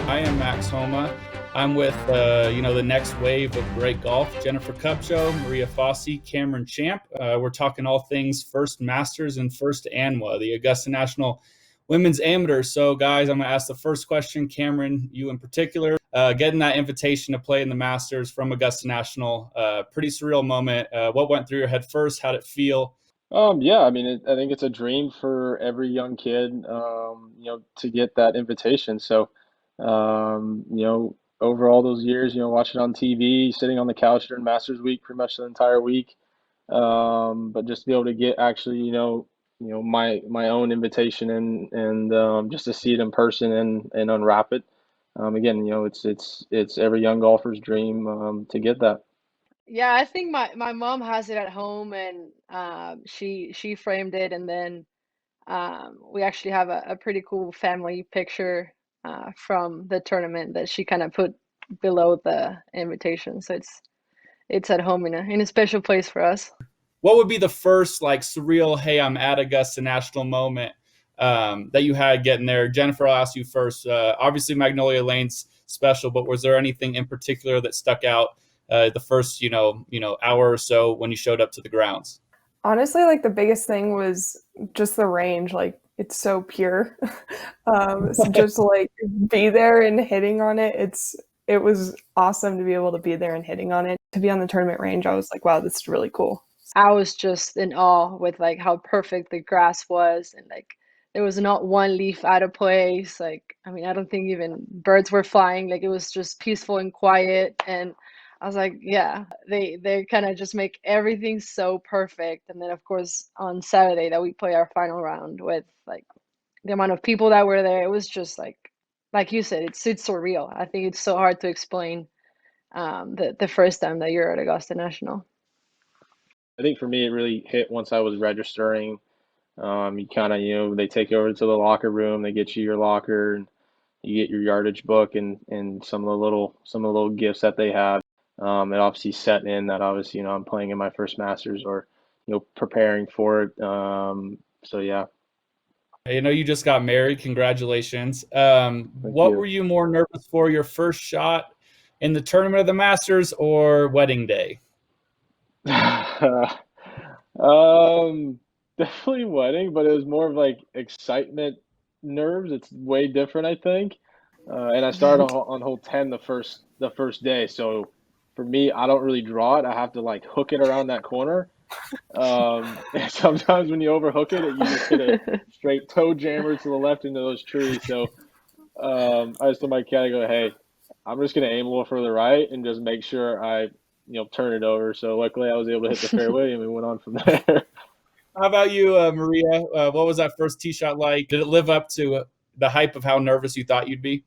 I am Max Homa. I'm with the next wave of great golf: Jennifer Kupcho, Maria Fassi, Cameron Champ. We're talking all things First Masters and First ANWA, the Augusta National Women's Amateur. So, guys, I'm going to ask the first question. Cameron, you in particular, getting that invitation to play in the Masters from Augusta National, pretty surreal moment. What went through your head first? How did it feel? Yeah, I mean, I think it's a dream for every young kid, to get that invitation. So, over all those years, watching on TV, sitting on the couch during Masters Week, pretty much the entire week. But just to be able to get actually, my own invitation and just to see it in person and unwrap it. Again, it's every young golfer's dream to get that. Yeah, I think my mom has it at home, and she framed it, and then we actually have a pretty cool family picture from the tournament that she kind of put below the invitation. So it's at home in a special place for us. What would be the first like surreal, hey, I'm at Augusta National moment that you had getting there? Jennifer, I'll ask you first. Obviously, Magnolia Lane's special, but was there anything in particular that stuck out the first, hour or so when you showed up to the grounds? Honestly, like the biggest thing was just the range. Like it's so pure. So just to, like be there and hitting on it. It was awesome to be able to be there and hitting on it. To be on the tournament range, I was like, wow, this is really cool. I was just in awe with like how perfect the grass was, and like there was not one leaf out of place. Like, I mean, I don't think even birds were flying. Like it was just peaceful and quiet. And I was like, yeah, they kind of just make everything so perfect. And then of course on Saturday that we play our final round with like the amount of people that were there, it was just like you said, it's surreal. I think it's so hard to explain the first time that you're at Augusta National. I think for me, it really hit once I was registering. You kind of, they take you over to the locker room, they get you your locker, and you get your yardage book and some of the little gifts that they have. It obviously set in that I was, I'm playing in my first Masters or, preparing for it. So yeah, I know you just got married. Congratulations. thank What were you. you more nervous for, your first shot in the tournament of the Masters or wedding day? Definitely wedding, but it was more of like excitement, nerves. It's way different, I think. And I started on hole 10 the first day. So for me, I don't really draw it. I have to like hook it around that corner. And sometimes when you overhook it, you just hit a straight toe jammer to the left into those trees. So I just told my cat, I go, hey, I'm just gonna aim a little further right and just make sure I, turn it over. So luckily, I was able to hit the fairway, and we went on from there. How about you, Maria? What was that first tee shot like? Did it live up to the hype of how nervous you thought you'd be?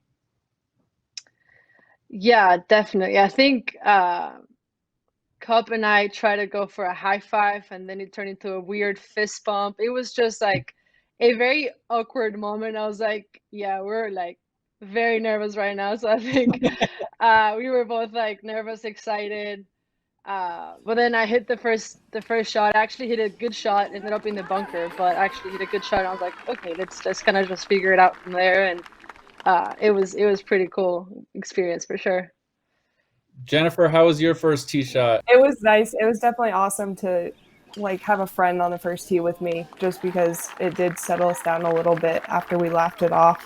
Yeah, definitely. I think Cup and I tried to go for a high five, and then it turned into a weird fist bump. It was just like a very awkward moment. I was like, yeah, we're like very nervous right now. So I think we were both like nervous, excited. But then I hit the first shot. I actually hit a good shot, ended up in the bunker, but I actually hit a good shot. And I was like, okay, let's just kind of just figure it out from there. And it was pretty cool experience for sure. Jennifer, how was your first tee shot? It was nice. It was definitely awesome to like have a friend on the first tee with me, just because it did settle us down a little bit after we laughed it off.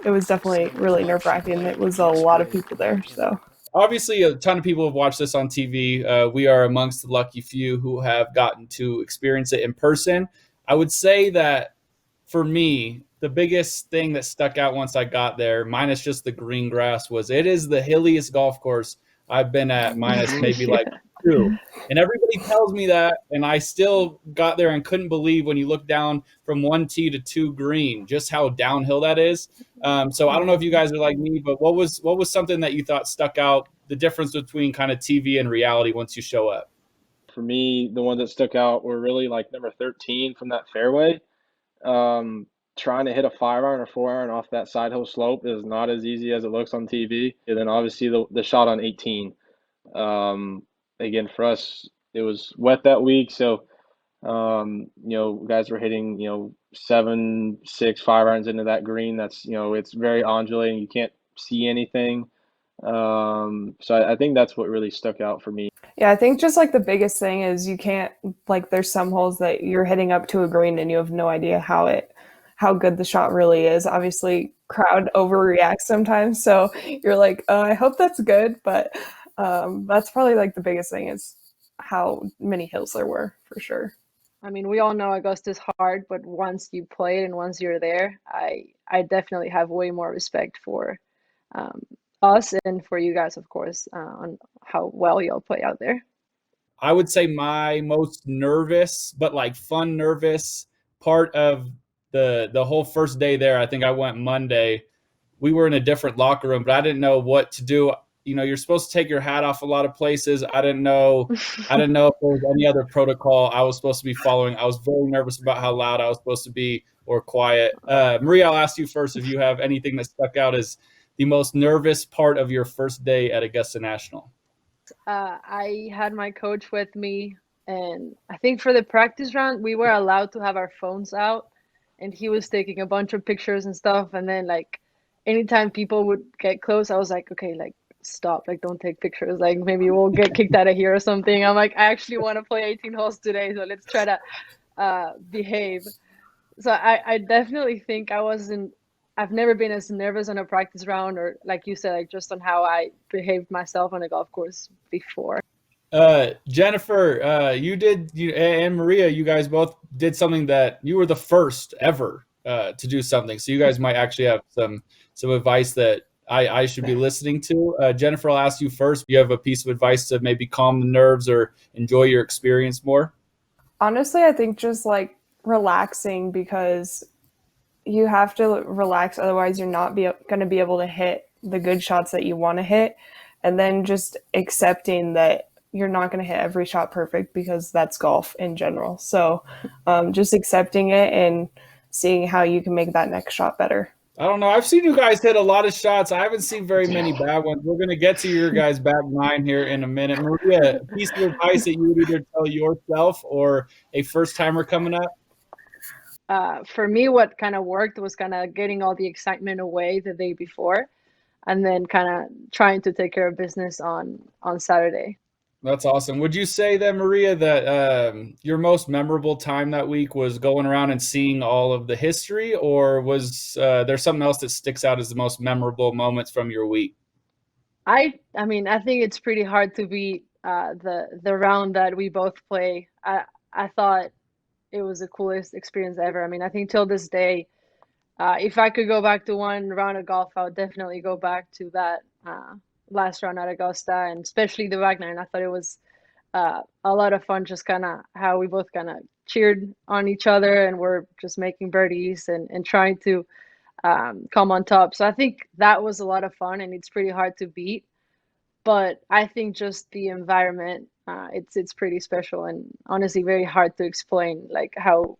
It was definitely really nerve wracking. It was a lot of people there, so. Obviously, a ton of people have watched this on TV. We are amongst the lucky few who have gotten to experience it in person. I would say that for me, the biggest thing that stuck out once I got there, minus just the green grass, was it is the hilliest golf course I've been at, minus maybe like Yeah. two. And everybody tells me that, and I still got there and couldn't believe when you look down from one tee to two green, just how downhill that is. So I don't know if you guys are like me, but what was something that you thought stuck out? The difference between kind of TV and reality once you show up. For me, the ones that stuck out were really like number 13 from that fairway. Um, Trying to hit a 5 iron or 4 iron off that side hill slope is not as easy as it looks on TV. And then obviously the shot on 18. Um, Again, for us, it was wet that week, so guys were hitting, 7, 6, 5 irons into that green. That's, it's very undulating. You can't see anything. So I think that's what really stuck out for me. Yeah, I think just like the biggest thing is you can't, like, there's some holes that you're hitting up to a green and you have no idea how good the shot really is. Obviously, crowd overreacts sometimes, so you're like, I hope that's good, but that's probably like the biggest thing is how many hills there were for sure. I mean, we all know Augusta's hard, but once you play it and once you're there, I definitely have way more respect for um, us and for you guys, of course, on how well y'all play out there. I would say my most nervous, but like fun nervous part of the whole first day there. I think I went Monday. We were in a different locker room, but I didn't know what to do. You know, you're supposed to take your hat off a lot of places. I didn't know if there was any other protocol I was supposed to be following. I was very nervous about how loud I was supposed to be or quiet. Maria, I'll ask you first if you have anything that stuck out as the most nervous part of your first day at Augusta National. I had my coach with me, and I think for the practice round, we were allowed to have our phones out, and he was taking a bunch of pictures and stuff. And then, like, anytime people would get close, I was like, okay, like, stop, like, don't take pictures. Like, maybe we'll get kicked out of here or something. I'm like, I actually want to play 18 holes today, so let's try to behave. So I definitely think I've never been as nervous on a practice round, or like you said, like just on how I behaved myself on a golf course before. Jennifer, and Maria, you guys both did something that you were the first ever to do something. So you guys might actually have some advice that I should be listening to. Jennifer, I'll ask you first. Do you have a piece of advice to maybe calm the nerves or enjoy your experience more? Honestly, I think just like relaxing, because you have to relax, otherwise you're not going to be able to hit the good shots that you want to hit, and then just accepting that you're not going to hit every shot perfect, because that's golf in general. So just accepting it and seeing how you can make that next shot better. I don't know. I've seen you guys hit a lot of shots. I haven't seen very many bad ones. We're going to get to your guys' back nine here in a minute. Maria, a piece of advice that you would either tell yourself or a first timer coming up? For me, what kind of worked was kind of getting all the excitement away the day before, and then kind of trying to take care of business on Saturday. That's awesome. Would you say then, Maria, that your most memorable time that week was going around and seeing all of the history, or was there something else that sticks out as the most memorable moments from your week? I mean, I think it's pretty hard to beat the round that we both play. I thought it was the coolest experience ever. I mean, I think till this day, if I could go back to one round of golf, I would definitely go back to that last round at Augusta, and especially the back nine. I thought it was a lot of fun, just kind of how we both kind of cheered on each other and we're just making birdies and trying to come on top. So I think that was a lot of fun, and it's pretty hard to beat. But I think just the environment, it's pretty special, and honestly very hard to explain. Like, how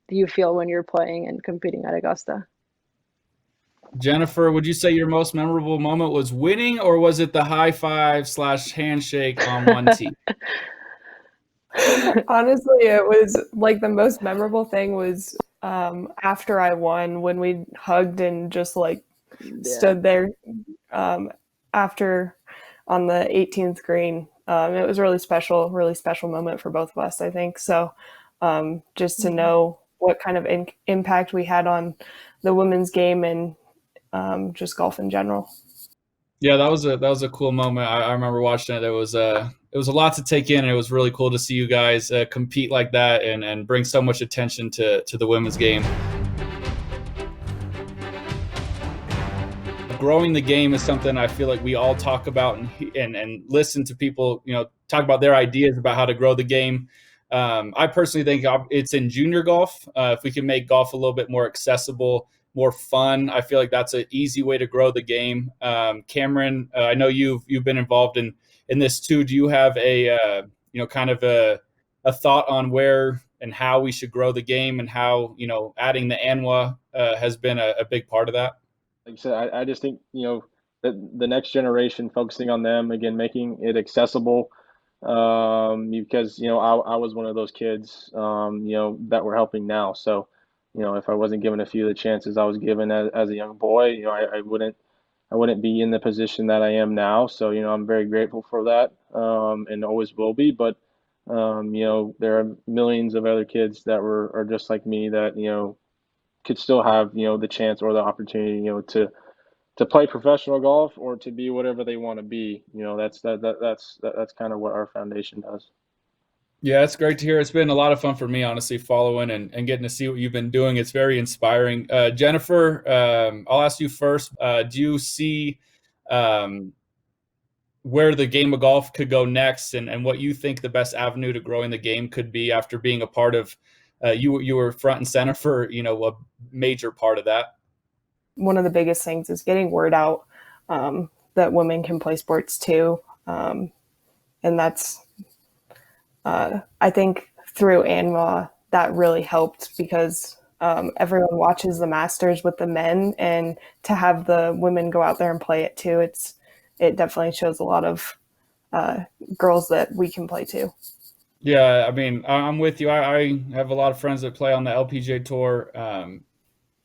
do you feel when you're playing and competing at Augusta? Jennifer, would you say your most memorable moment was winning, or was it the high five / handshake on one tee? Honestly, it was like the most memorable thing was after I won, when we hugged and just like stood there after on the 18th green. It was really special moment for both of us, I think. So just to know what kind of impact we had on the women's game and just golf in general. Yeah, that was a cool moment. I remember watching it. It was a lot to take in, and it was really cool to see you guys compete like that and bring so much attention to the women's game. Growing the game is something I feel like we all talk about and listen to people, talk about their ideas about how to grow the game. I personally think it's in junior golf. If we can make golf a little bit more accessible, more fun, I feel like that's an easy way to grow the game. Cameron, I know you've been involved in this too. Do you have a kind of a thought on where and how we should grow the game, and how adding the ANWA has been a big part of that? Like I said, I just think the next generation, focusing on them again, making it accessible. Because I was one of those kids that we're helping now. So if I wasn't given a few of the chances I was given as a young boy, I wouldn't I wouldn't be in the position that I am now. So, I'm very grateful for that, and always will be. But, there are millions of other kids that are just like me that, could still have, the chance or the opportunity, to play professional golf or to be whatever they want to be. That's kind of what our foundation does. Yeah, it's great to hear. It's been a lot of fun for me, honestly, following and getting to see what you've been doing. It's very inspiring. Jennifer, I'll ask you first. Do you see um, where the game of golf could go next, and what you think the best avenue to growing the game could be after being a part of? You were front and center for a major part of that. One of the biggest things is getting word out that women can play sports too. And that's, I think through ANWA, that really helped because everyone watches the Masters with the men, and to have the women go out there and play it too, it definitely shows a lot of girls that we can play too. Yeah, I mean, I'm with you. I have a lot of friends that play on the LPGA tour.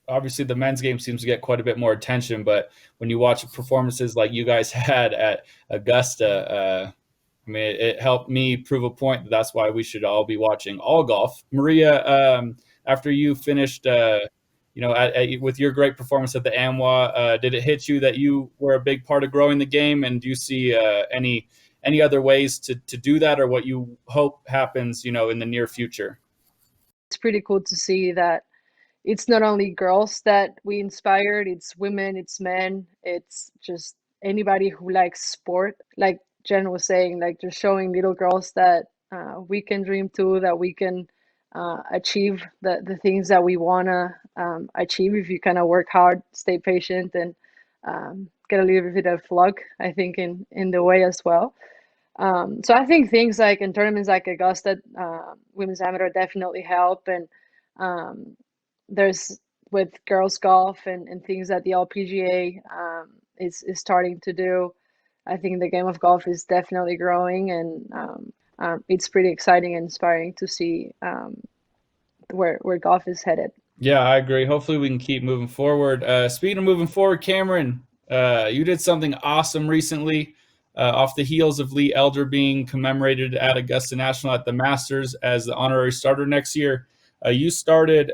Obviously, the men's game seems to get quite a bit more attention, but when you watch performances like you guys had at Augusta, I mean, it helped me prove a point that that's why we should all be watching all golf. Maria, after you finished, with your great performance at the AMWA, did it hit you that you were a big part of growing the game? And do you see any other ways to do that, or what you hope happens, in the near future? It's pretty cool to see that it's not only girls that we inspired, it's women, it's men, it's just anybody who likes sport. Like Jen was saying, like just showing little girls that we can dream too, that we can achieve the things that we want to achieve if you kind of work hard, stay patient, and get a little bit of luck, I think, in the way as well. So I think things like in tournaments like Augusta, women's amateur definitely help, and there's with girls golf and things that the LPGA is starting to do. I think the game of golf is definitely growing, and it's pretty exciting and inspiring to see where golf is headed. Yeah, I agree. Hopefully, we can keep moving forward. Speaking of moving forward, Cameron, you did something awesome recently, off the heels of Lee Elder being commemorated at Augusta National at the Masters as the honorary starter next year. You started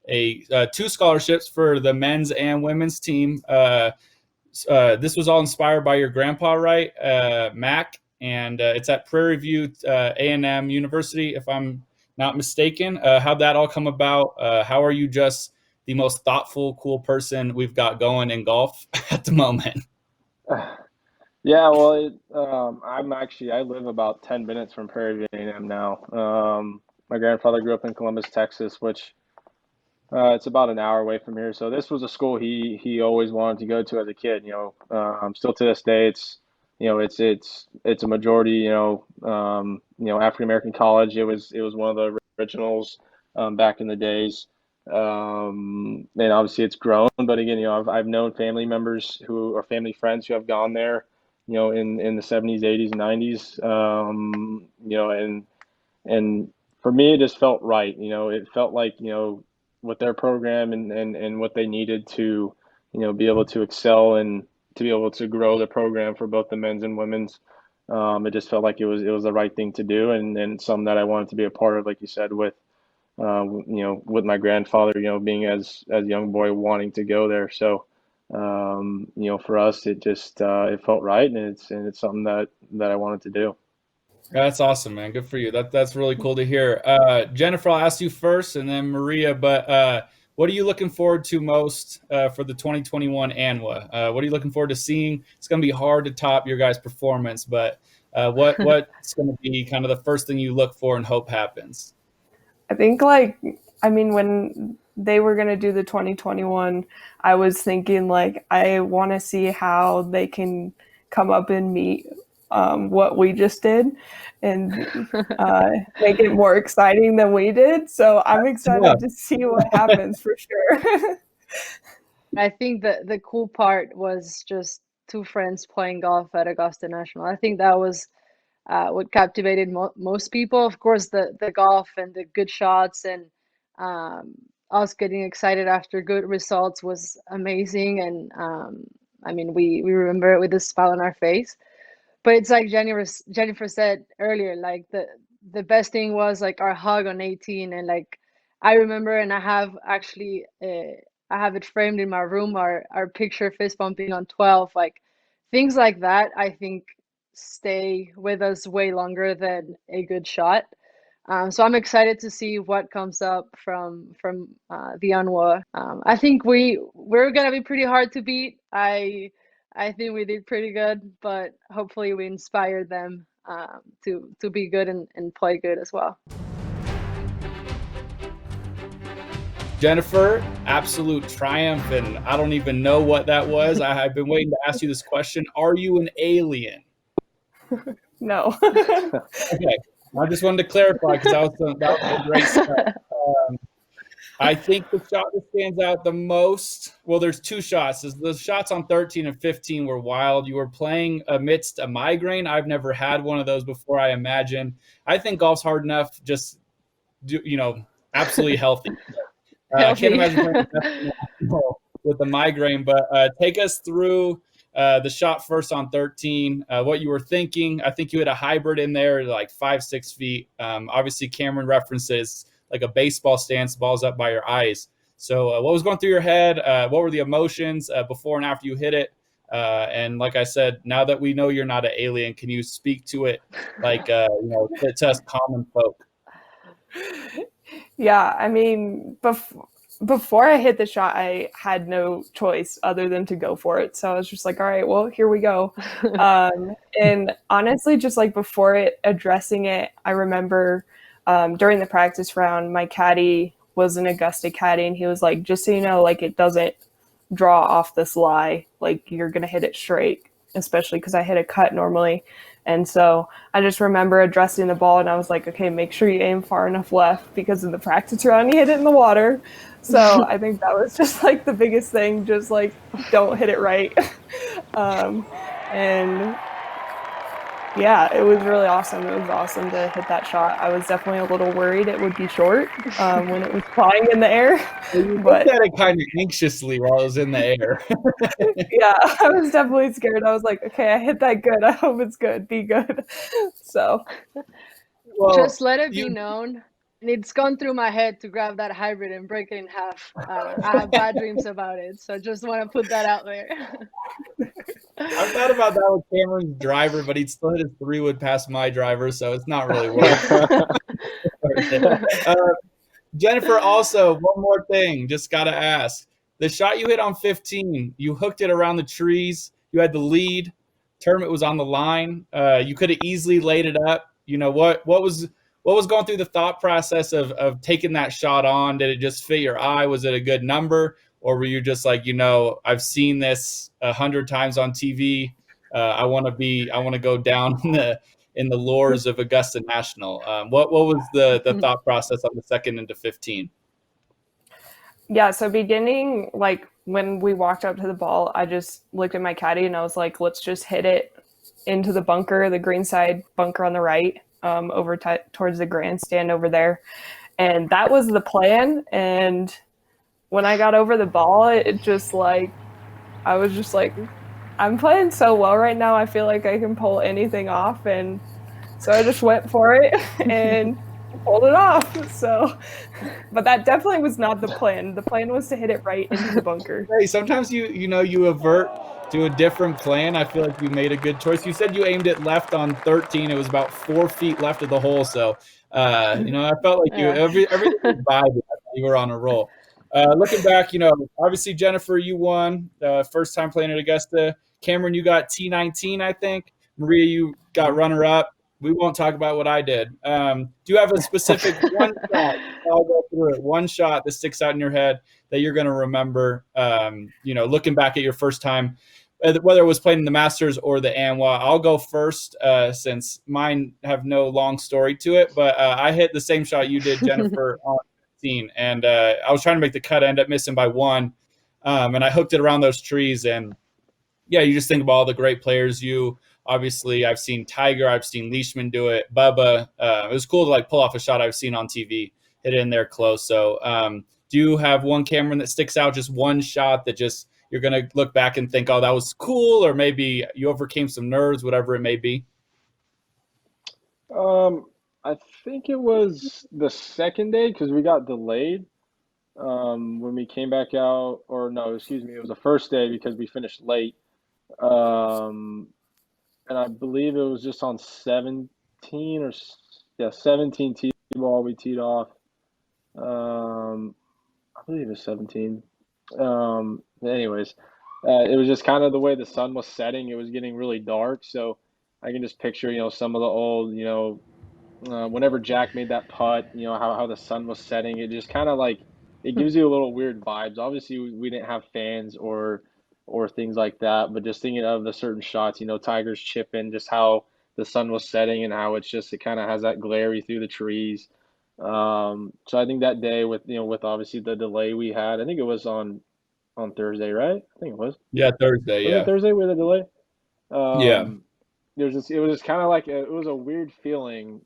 two scholarships for the men's and women's team. This was all inspired by your grandpa, right, Mac? And it's at Prairie View A&M University, if I'm not mistaken. How'd that all come about? How are you just the most thoughtful, cool person we've got going in golf at the moment? Yeah, well, I live about 10 minutes from Prairie View A&M now. My grandfather grew up in Columbus, Texas, which it's about an hour away from here. So this was a school he always wanted to go to as a kid. Still to this day, it's a majority African American college. It was one of the originals back in the days. And obviously it's grown, but again, I've known family members who are family friends who have gone there, in the 70s, 80s, 90s, and for me, it just felt right. It felt like, with their program and what they needed to, be able to excel and to be able to grow the program for both the men's and women's. It just felt like it was the right thing to do, and something that I wanted to be a part of, like you said, with my grandfather, being as a young boy wanting to go there. So, for us, it just it felt right, and it's something that I wanted to do. That's awesome, man. Good for you. That's really cool to hear. Jennifer, I'll ask you first, and then Maria. But what are you looking forward to most for the 2021 ANWA? What are you looking forward to seeing? It's going to be hard to top your guys' performance, but what's going to be kind of the first thing you look for and hope happens? I think when they were going to do the 2021, I was thinking I want to see how they can come up and meet what we just did and make it more exciting than we did. So I'm excited to see what happens for sure. I think the cool part was just two friends playing golf at Augusta National. I think that was what captivated most people. Of course, the golf and the good shots and us getting excited after good results was amazing. And I mean, we remember it with a smile on our face. But it's like Jennifer said earlier, like the best thing was like our hug on 18. And like I remember, and I have actually I have it framed in my room, our picture fist bumping on 12. Like things like that, I think stay with us way longer than a good shot. So I'm excited to see what comes up from the Anwa. I think we're gonna be pretty hard to beat. I think we did pretty good, but hopefully we inspired them to be good and play good as well. Jennifer, absolute triumph, and I don't even know what that was. I've been waiting to ask you this question. Are you an alien? No. Okay. I just wanted to clarify because that was a great start. I think the shot that stands out the most, well, there's two shots. The shots on 13 and 15 were wild. You were playing amidst a migraine. I've never had one of those before, I imagine. I think golf's hard enough, just, absolutely healthy. I can't imagine playing with a migraine, but take us through the shot first on 13, what you were thinking. I think you had a hybrid in there, like 5-6 feet. Obviously, Cameron references like a baseball stance, ball's up by your eyes. So what was going through your head? What were the emotions before and after you hit it? And like I said, now that we know you're not an alien, can you speak to it like, to us common folk? Yeah, I mean, before I hit the shot, I had no choice other than to go for it. So I was just like, all right, well, here we go. And honestly, just like before addressing it, I remember during the practice round, my caddy was an Augusta caddy, and he was like, just so you know, like it doesn't draw off this lie, like you're going to hit it straight, especially because I hit a cut normally. And so I just remember addressing the ball, and I was like, okay, make sure you aim far enough left, because in the practice round, you hit it in the water. So I think that was just like the biggest thing, just like don't hit it right. And yeah, it was really awesome. It was awesome to hit that shot. I was definitely a little worried it would be short when it was flying in the air. You looked at it kind of anxiously while it was in the air. Yeah, I was definitely scared. I was like, okay, I hit that good. I hope it's good. Be good. So, well, just let it be known. And it's gone through my head to grab that hybrid and break it in half. I have bad dreams about it, so I just want to put that out there. I thought about that with Cameron's driver, but he'd still hit his 3-wood past my driver, so it's not really working. Jennifer, also, one more thing, just got to ask. The shot you hit on 15, you hooked it around the trees. You had the lead. Tournament was on the line. You could have easily laid it up. What was going through the thought process of taking that shot on? Did it just fit your eye? Was it a good number? Or were you just like, I've seen this 100 times on TV. I want to go down in the lures of Augusta National. What was the thought process on the second into 15? Yeah, so beginning, like when we walked up to the ball, I just looked at my caddy and I was like, let's just hit it into the bunker, the green side bunker on the right, over towards the grandstand over there. And that was the plan. And when I got over the ball, it just like, I was just like, I'm playing so well right now. I feel like I can pull anything off. And so I just went for it and pulled it off. So, but that definitely was not the plan. The plan was to hit it right into the bunker. Hey, sometimes you avert to a different plan. I feel like you made a good choice. You said you aimed it left on 13. It was about 4 feet left of the hole. So, I felt like everything was vibing. You were on a roll. Looking back, obviously Jennifer, you won first time playing at Augusta. Cameron, you got T19, I think. Maria, you got runner up. We won't talk about what I did. Do you have a specific one shot? I'll go through it. One shot that sticks out in your head that you're going to remember, looking back at your first time, whether it was playing in the Masters or the ANWA. I'll go first since mine have no long story to it, but I hit the same shot you did, Jennifer, on 15. And I was trying to make the cut. I ended up missing by one. And I hooked it around those trees. And, yeah, you just think about all the great players obviously, I've seen Tiger, I've seen Leishman do it, Bubba. It was cool to pull off a shot I've seen on TV, hit it in there close. So, do you have one, Cameron, that sticks out, just one shot that just you're going to look back and think, oh, that was cool, or maybe you overcame some nerves, whatever it may be? I think it was the second day because we got delayed when we came back out, or no, excuse me, it was the first day because we finished late. Um, and I believe it was just on 17 or yeah, 17 tee ball we teed off. I believe it was 17. Anyways, it was just kind of the way the sun was setting. It was getting really dark, so I can just picture, some of the old, whenever Jack made that putt, how the sun was setting. It just kind of like it gives you a little weird vibes. Obviously, we didn't have fans or things like that, but just thinking of the certain shots, Tiger's chipping, just how the sun was setting and how it kind of has that glary through the trees. So I think that day with obviously the delay we had, I think it was on Thursday, right? I think it was. Yeah, Thursday. Was it Yeah. Thursday with a delay? Yeah. It was just kind of like it was a weird feeling,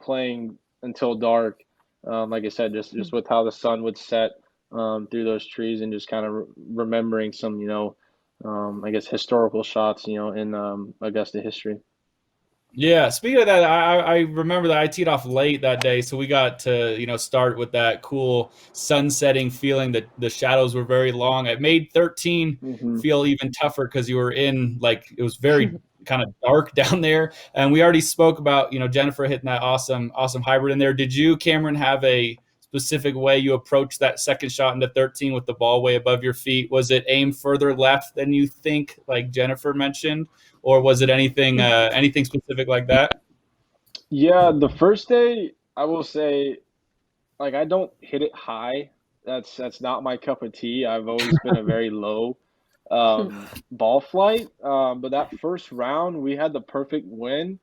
playing until dark. Like I said, just with how the sun would set through those trees, and just kind of remembering some, I guess historical shots, in Augusta history. Yeah, speaking of that, I remember that I teed off late that day, so we got to start with that cool sunsetting feeling that the shadows were very long. It made 13 Hmm. feel even tougher because you were in, like, it was very kind of dark down there. And we already spoke about Jennifer hitting that awesome hybrid in there. Did you, Cameron, have a specific way you approached that second shot into 13 with the ball way above your feet? Was it aimed further left than you think, like Jennifer mentioned? Or was it anything specific like that? Yeah, the first day, I will say, like I don't hit it high. That's not my cup of tea. I've always been a very low ball flight. But that first round, we had the perfect win.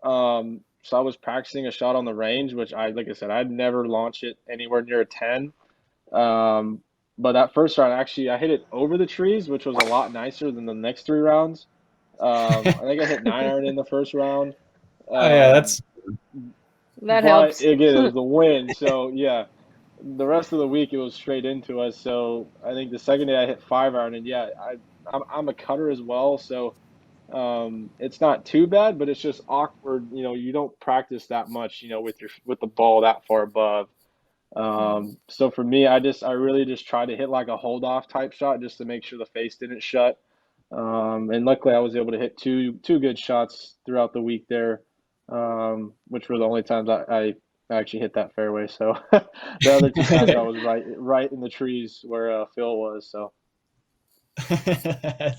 So I was practicing a shot on the range, which like I said, I'd never launch it anywhere near a 10. Um, but that first round, actually, I hit it over the trees, which was a lot nicer than the next three rounds. I think I hit 9 iron in the first round. Oh yeah, Um, that's That but helps. again, it was the win. So yeah, the rest of the week it was straight into us. So I think the second day I hit 5 iron, and yeah, I'm a cutter as well. So it's not too bad, but it's just awkward. You don't practice that much, with the ball that far above. So for me, I really just tried to hit like a hold off type shot just to make sure the face didn't shut. And luckily I was able to hit two good shots throughout the week there, which were the only times I actually hit that fairway. So the other two times I was right in the trees where Phil was. So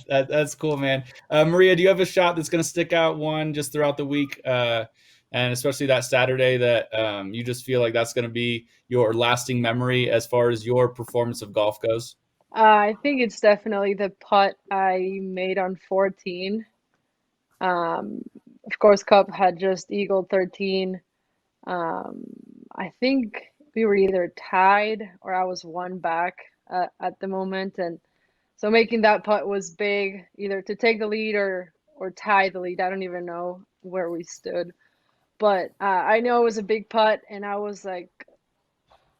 that's cool, man. Maria, do you have a shot that's going to stick out one just throughout the week, and especially that Saturday that you just feel like that's going to be your lasting memory as far as your performance of golf goes? I think it's definitely the putt I made on 14. Um, of course, Cup had just eagled 13. Um, I think we were either tied or I was one back at the moment, and so making that putt was big, either to take the lead or tie the lead. I don't even know where we stood, but I know it was a big putt, and I was like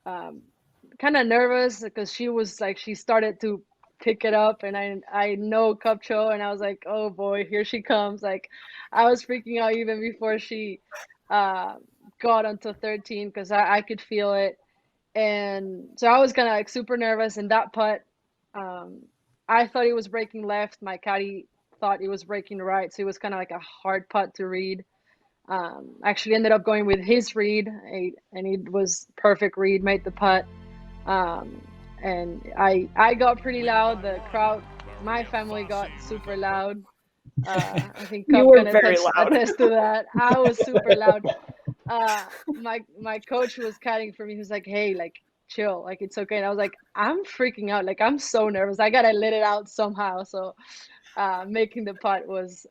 um, kind of nervous because she started to pick it up, and I know Kupcho, and I was like, oh boy, here she comes. Like I was freaking out even before she uh, got onto 13 because I could feel it, and so I was kind of like super nervous. And that putt, um, I thought it was breaking left. My caddy thought it was breaking right, so it was kind of like a hard putt to read. Actually ended up going with his read, and it was perfect read, made the putt. Um, and I got pretty loud. The crowd, my family got super loud. I think You Cup were can very loud. attest to that. I was super loud. My coach was caddying for me. He was like, "Hey, like chill, like it's okay." And I was like, "I'm freaking out. Like I'm so nervous. I gotta let it out somehow." So, making the putt was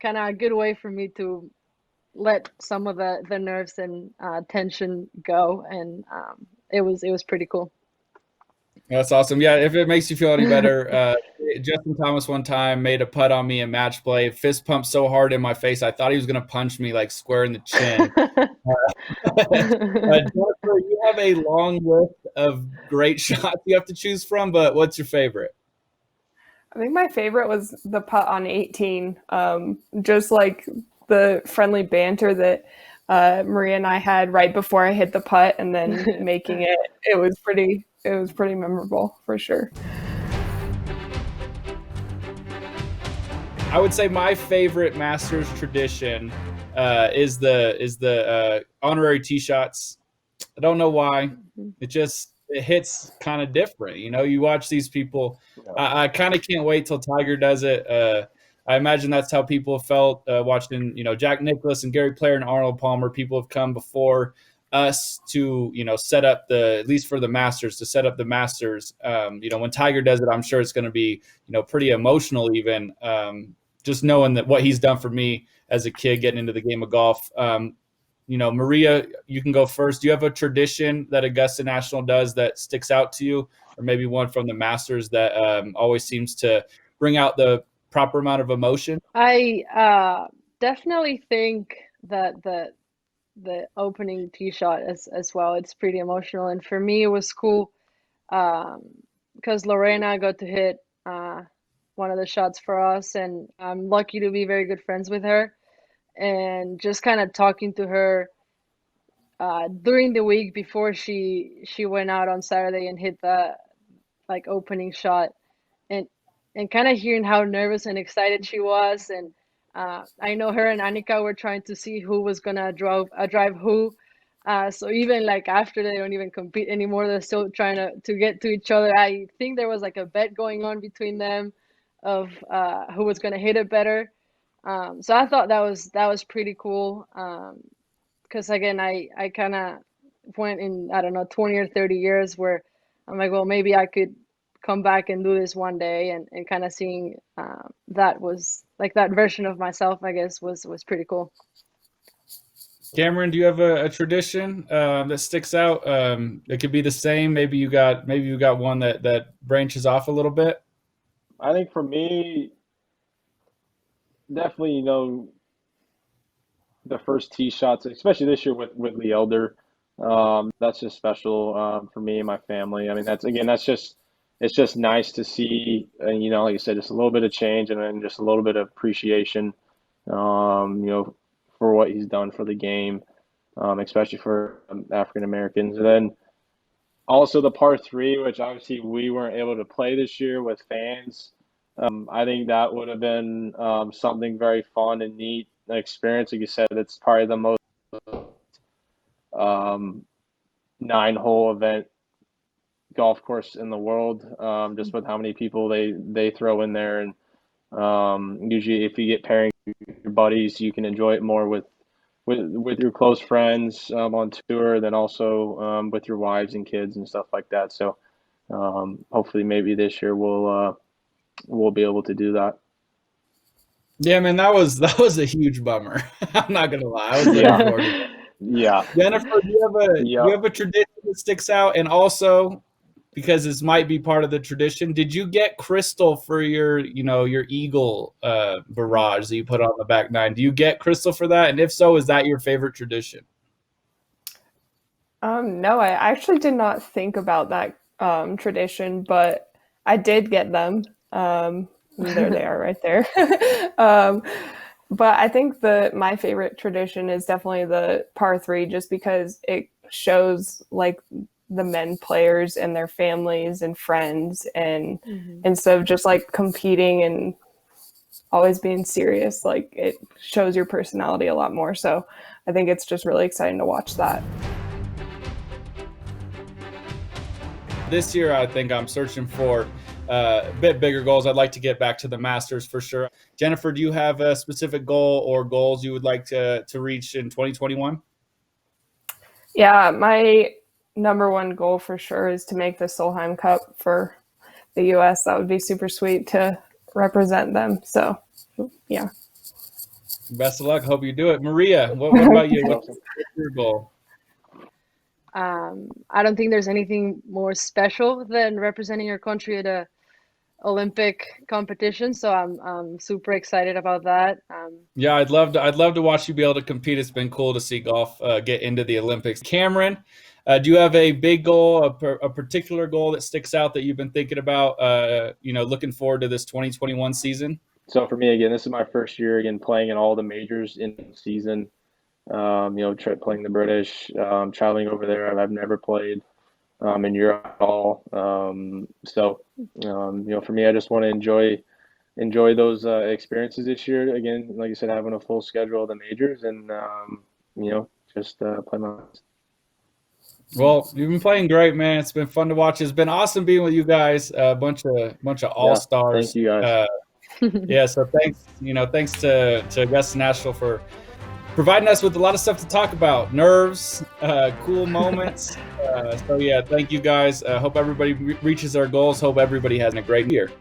kind of a good way for me to let some of the nerves and tension go, and it was pretty cool. That's awesome. Yeah, if it makes you feel any better, Justin Thomas one time made a putt on me in match play, fist pumped so hard in my face, I thought he was going to punch me like square in the chin. Jennifer, you have a long list of great shots you have to choose from, but what's your favorite? I think my favorite was the putt on 18. Just like the friendly banter that Maria and I had right before I hit the putt, and then making it. It was pretty memorable for sure. I would say my favorite Masters tradition is the honorary tee shots. I don't know why. It hits kind of different. You know, you watch these people. I kind of can't wait till Tiger does it. I imagine that's how people felt watching, Jack Nicklaus and Gary Player and Arnold Palmer. People have come before us to, set up at least for the Masters, to set up the Masters. When Tiger does it, I'm sure it's going to be, pretty emotional even. Just knowing that what he's done for me as a kid getting into the game of golf. Maria, you can go first. Do you have a tradition that Augusta National does that sticks out to you, or maybe one from the Masters that always seems to bring out the proper amount of emotion? I definitely think that the opening tee shot as well, it's pretty emotional. And for me, it was cool because Lorena got to hit one of the shots for us, and I'm lucky to be very good friends with her. And just kind of talking to her during the week before she went out on Saturday and hit the opening shot, and kind of hearing how nervous and excited she was. And I know her and Annika were trying to see who was gonna drive who. So even after they don't even compete anymore, they're still trying to get to each other. I think there was a bet going on between them of who was gonna hit it better. So I thought that was pretty cool. Because again, I kind of went in, I don't know, 20 or 30 years where I'm like, well, maybe I could come back and do this one day, and kind of seeing that was that version of myself, I guess, was pretty cool. Cameron, do you have a tradition that sticks out? It could be the same. Maybe you got one that branches off a little bit. I think for me, definitely, the first tee shots, especially this year with the Elder, that's just special for me and my family. I mean, it's just nice to see, and like you said, just a little bit of change and then just a little bit of appreciation, for what he's done for the game, especially for African Americans. And then also the par three, which obviously we weren't able to play this year with fans. I think that would have been something very fun and neat experience. Like you said, it's probably the most 9-hole event golf course in the world, just with how many people they throw in there. And usually if you get pairing with your buddies, you can enjoy it more with your close friends on tour, than also with your wives and kids and stuff like that. So hopefully maybe this year we'll be able to do that. Yeah, man, that was a huge bummer. I'm not gonna lie. I was looking forward to it. Yeah. Jennifer, do you have a tradition that sticks out? And also, because this might be part of the tradition, did you get crystal for your eagle barrage that you put on the back nine? Do you get crystal for that? And if so, is that your favorite tradition? No, I actually did not think about that tradition, but I did get them. There they are right there. But I think my favorite tradition is definitely the par three, just because it shows the men players and their families and friends, and instead of just competing and always being serious, it shows your personality a lot more. So I think it's just really exciting to watch that. This year, I think I'm searching for a bit bigger goals. I'd like to get back to the Masters for sure. Jennifer, do you have a specific goal or goals you would like to reach in 2021? Yeah, my number one goal for sure is to make the Solheim Cup for the U.S. That would be super sweet to represent them. So, yeah. Best of luck. Hope you do it. Maria, what about you? What's your goal? I don't think there's anything more special than representing your country at a Olympic competition, so I'm super excited about that. Yeah, I'd love to watch you be able to compete. It's been cool to see golf get into the Olympics. Cameron, Do you have a big goal, a particular goal that sticks out that you've been thinking about, looking forward to this 2021 season? So for me, again, this is my first year again playing in all the majors in the season. Playing the British, traveling over there. I've never played in Europe at all. For me, I just want to enjoy those experiences this year. Again, like you said, having a full schedule of the majors and just play my best. Well, you've been playing great, man. It's been fun to watch. It's been awesome being with you guys. A bunch of all stars. Thank you guys. So thanks to Augusta National for providing us with a lot of stuff to talk about. Nerves, cool moments. Thank you guys. Hope everybody reaches their goals. Hope everybody has a great year.